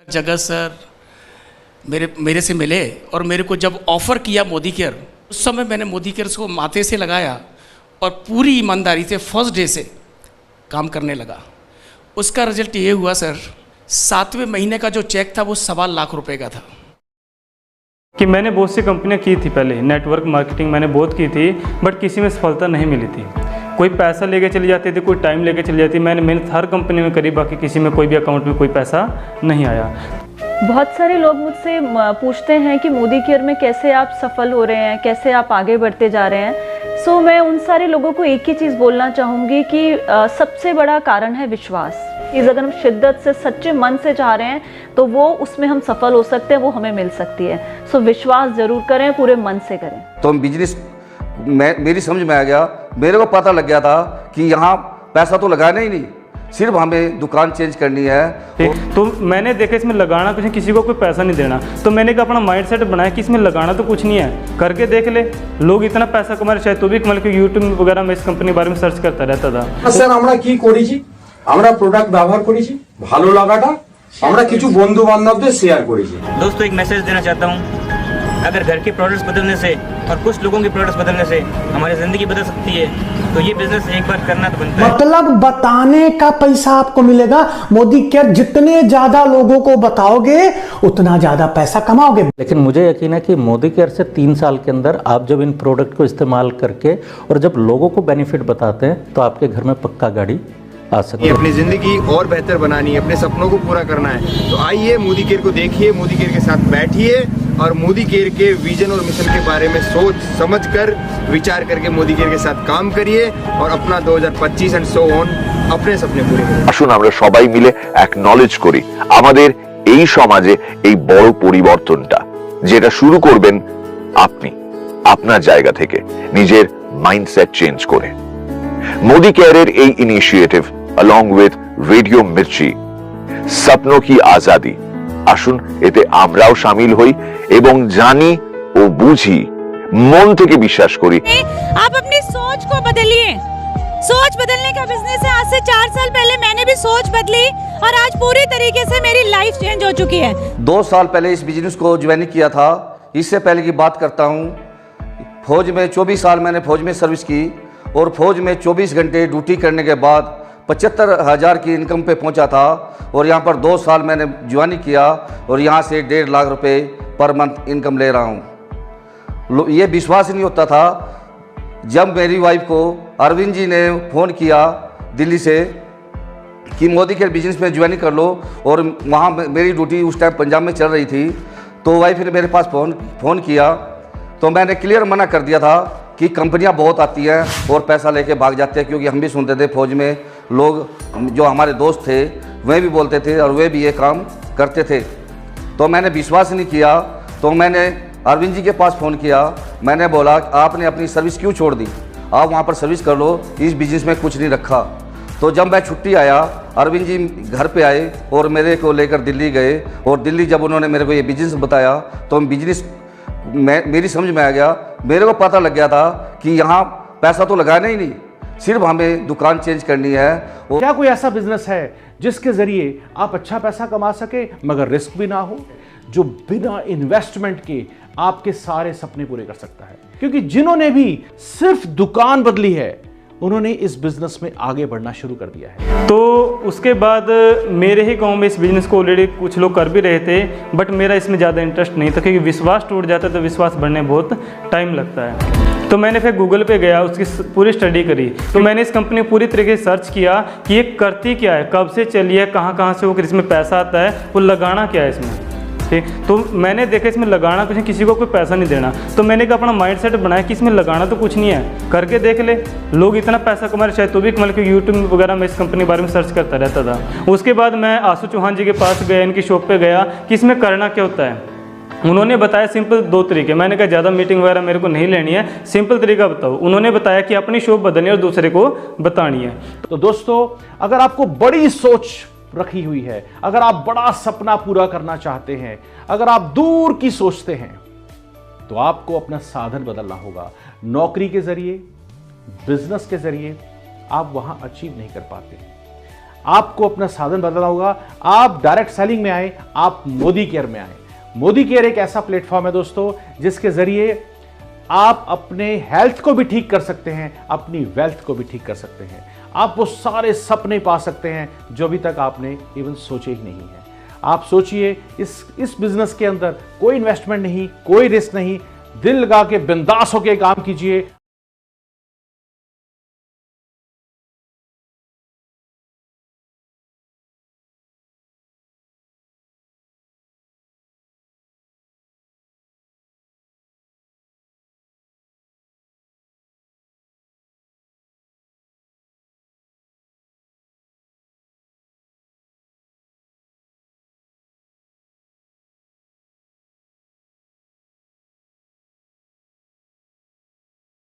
जगह सर मेरे से मिले और मेरे को जब ऑफ़र किया मोदी केयर, उस समय मैंने मोदी केयर को माथे से लगाया और पूरी ईमानदारी से फर्स्ट डे से काम करने लगा। उसका रिजल्ट ये हुआ सर, 7वें महीने का जो चेक था वो 1.25 लाख रुपए का था। कि मैंने बहुत सी कंपनियां की थी पहले, नेटवर्क मार्केटिंग मैंने बहुत की थी, बट किसी में सफलता नहीं मिली थी। कोई पैसा लेके चली जाती थी, कोई टाइम लेके चली जाती। मैंने मेहनत हर कंपनी में करी, बाकी किसी में कोई भी अकाउंट में कोई पैसा नहीं आया। बहुत सारे लोग मुझसे पूछते हैं कि मोदी केयर में कैसे आप सफल हो रहे हैं, कैसे आप आगे बढ़ते जा रहे हैं। सो मैं उन सारे लोगों को एक ही चीज़ बोलना चाहूँगी कि सबसे बड़ा कारण है विश्वास। इस अगर हम शिद्दत से सच्चे मन से चाह रहे हैं तो वो उसमें हम सफल हो सकते हैं, वो हमें मिल सकती है। सो विश्वास ज़रूर करें, पूरे मन से करें। तो हम बिजनेस मेरी समझ में आ गया, मेरे को पता लग गया था कि यहाँ पैसा तो लगाना ही नहीं, सिर्फ हमें दुकान चेंज करनी है। तो मैंने देखा इसमें लगाना कुछ नहीं, किसी को कोई पैसा नहीं देना। तो मैंने अपना माइंड सेट बनाया कि इसमें लगाना तो कुछ नहीं है, करके देख ले। लोग इतना पैसा कमा रहे, शायद तो भी कमा ले, क्योंकि यूट्यूब वगैरह में इस कंपनी के बारे में सर्च करता रहता था। স্যার আমরা কি করেছি, আমরা প্রোডাক্ট ব্যবহার করেছি, ভালো লাগাটা আমরা কিছু বন্ধু বান্ধবদের শেয়ার করেছি। दोस्तों एक मैसेज देना चाहता हूँ, अगर घर के प्रोडक्ट्स बदलने से और कुछ लोगों के प्रोडक्ट्स बदलने से हमारी ज़िंदगी बदल सकती है, तो ये बिजनेस एक बार करना तो बनता है। मतलब बताने का पैसा आपको मिलेगा। मोदी केयर जितने ज्यादा लोगों को बताओगे उतना ज्यादा पैसा कमाओगे। लेकिन मुझे यकीन है कि मोदी केयर से 3 साल के अंदर आप जब इन प्रोडक्ट को इस्तेमाल करके और जब लोगों को बेनिफिट बताते हैं तो आपके घर में पक्का गाड़ी आ सकती है। अपनी ज़िंदगी और बेहतर बनानी है, अपने सपनों को पूरा करना है, तो आइए मोदी केयर को देखिए, मोदी केयर के साथ बैठिए और मोदी केयर के विजन और मिशन के बारे में सोच समझकर विचार करके मोदी केयर के साथ काम करिए और अपना 2025 एंड सो ऑन अपने सपने पूरे करिए। আসুন আমরা সবাই মিলে অ্যাকনলেজ করি আমাদের এই সমাজে এই বড় পরিবর্তনটা, যেটা শুরু করবেন আপনি আপনার জায়গা থেকে নিজের মাইন্ডসেট চেঞ্জ করে। মোদি কেয়ারের এই initiative along with Radio Mirchi স্বপ্নों की आजादी, আসুন এতে আমরাও শামিল হই এবং জানি ও বুঝি, মন থেকে বিশ্বাস করি। आप अपनी सोच को बदलिए, सोच बदलने का बिजनेस है। आज से 4 साल पहले मैंने भी सोच बदली और आज पूरी तरीके से मेरी लाइफ चेंज हो चुकी है। 2 साल पहले इस बिजनेस को ज्वाइन किया था। इससे पहले की बात करता हूँ, फौज में 24 साल मैंने फौज में सर्विस की और फौज में 24 घंटे ड्यूटी करने के बाद 75,000 की इनकम पे पहुंचा था। और यहाँ पर 2 साल मैंने ज्वाइन किया और यहाँ से 1.5 लाख रुपए पर मंथ इनकम ले रहा हूँ। ये विश्वास नहीं होता था जब मेरी वाइफ को अरविंद जी ने फ़ोन किया दिल्ली से कि मोदी केयर बिजनेस में ज्वाइन कर लो, और वहाँ मेरी ड्यूटी उस टाइम पंजाब में चल रही थी। तो वाइफ ने मेरे पास फ़ोन किया तो मैंने क्लियर मना कर दिया था कि कंपनियां बहुत आती हैं और पैसा लेके भाग जाते हैं, क्योंकि हम भी सुनते थे फौज में लोग जो हमारे दोस्त थे वे भी बोलते थे और वे भी ये काम करते थे। तो मैंने विश्वास नहीं किया, तो मैंने अरविंद जी के पास फ़ोन किया। मैंने बोला आपने अपनी सर्विस क्यों छोड़ दी, आप वहाँ पर सर्विस कर लो, इस बिज़नेस में कुछ नहीं रखा। तो जब मैं छुट्टी आया, अरविंद जी घर पे आए और मेरे को लेकर दिल्ली गए, और दिल्ली जब उन्होंने मेरे को ये बिज़नेस बताया तो बिज़नेस मेरी समझ में आ गया। मेरे को पता लग गया था कि यहाँ पैसा तो लगाना ही नहीं, सिर्फ हमें दुकान चेंज करनी है। क्या कोई ऐसा बिजनेस है जिसके जरिए आप अच्छा पैसा कमा सके मगर रिस्क भी ना हो, जो बिना इन्वेस्टमेंट के आपके सारे सपने पूरे कर सकता है? क्योंकि जिन्होंने भी सिर्फ दुकान बदली है उन्होंने इस बिजनेस में आगे बढ़ना शुरू कर दिया है। तो उसके बाद मेरे ही गांव में इस बिज़नेस को ऑलरेडी कुछ लोग कर भी रहे थे, बट मेरा इसमें ज़्यादा इंटरेस्ट नहीं था, क्योंकि विश्वास टूट जाता है तो विश्वास बढ़ने में बहुत टाइम लगता है। तो मैंने फिर गूगल पे गया, उसकी पूरी स्टडी करी। तो मैंने इस कंपनी को पूरी तरीके से सर्च किया कि ये करती क्या है, कब से चली है, कहाँ से वो, इसमें पैसा आता है, वो लगाना क्या है इसमें, ठीक। तो मैंने देखा इसमें लगाना कुछ नहीं, किसी को कोई पैसा नहीं देना। तो मैंने अपना माइंड सेट बनाया कि इसमें लगाना तो कुछ नहीं है, करके देख ले। लोग इतना पैसा कमा रहे, शायद तो भी कमा ले, क्योंकि यूट्यूब वगैरह में इस कंपनी के बारे में सर्च करता रहता था। उसके बाद मैं आशु चौहान जी के पास गया, इनकी शॉप पे गया कि इसमें करना क्या होता है। उन्होंने बताया सिंपल 2 तरीके। मैंने कहा ज़्यादा मीटिंग वगैरह मेरे को नहीं लेनी है, सिंपल तरीका बताओ। उन्होंने बताया कि अपनी शॉप बदलनी है और दूसरे को बतानी है। तो दोस्तों, अगर आपको बड़ी सोच रखी हुई है, अगर आप बड़ा सपना पूरा करना चाहते हैं, अगर आप दूर की सोचते हैं, तो आपको अपना साधन बदलना होगा। नौकरी के जरिए, बिजनेस के जरिए आप वहां अचीव नहीं कर पाते। आपको अपना साधन बदलना होगा। आप डायरेक्ट सेलिंग में आए, आप मोदी केयर में आए। मोदी केयर एक ऐसा प्लेटफॉर्म है दोस्तों जिसके जरिए आप अपने हेल्थ को भी ठीक कर सकते हैं, अपनी वेल्थ को भी ठीक कर सकते हैं। आप वो सारे सपने पा सकते हैं जो अभी तक आपने इवन सोचे ही नहीं है। आप सोचिए, इस बिजनेस के अंदर कोई इन्वेस्टमेंट नहीं, कोई रिस्क नहीं, दिल लगा के बिंदास होके काम कीजिए।